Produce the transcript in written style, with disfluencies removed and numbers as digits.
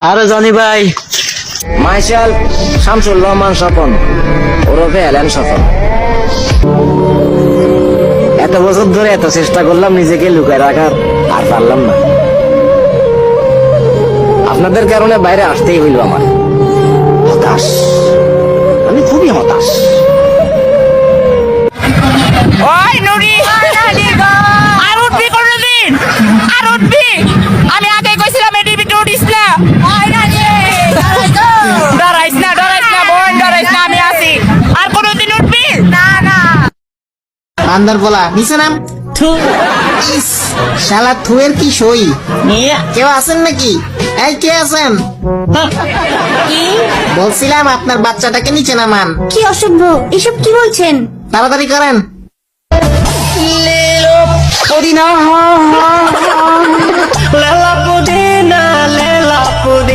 আরে জনি ভাই, মাইশাল শামসুল রহমান স্বপন ওরফে এলেন স্বপন। এত বছর ধরে এত চেষ্টা করলাম নিজেকে লুকায় রাখার, আর পারলাম না। আপনাদের কারণে বাইরে আসতেই হইল আমার। হতাশ, আমি খুবই হতাশ। ওই নুরি আর উঠবি কোনদিন? আর উঠবি? আমি আগে কইছিলাম এটি ভিতরে উঠিস না। ডরাইস না বোন, ডরাইস না, আমি আছি। আর কোনদিন উঠবি না? না বান্দার বলা নিচে নাম। ইস, শালা থুয়ের কি সই। কেউ আছেন নাকি? এই কে আছেন? বলছিলাম আপনার বাচ্চাটাকে নিচে নামান। কি অসভ্য, এসব কি বলছেন? তাড়াতাড়ি করেন। পুদিনা লেলা পুদিনা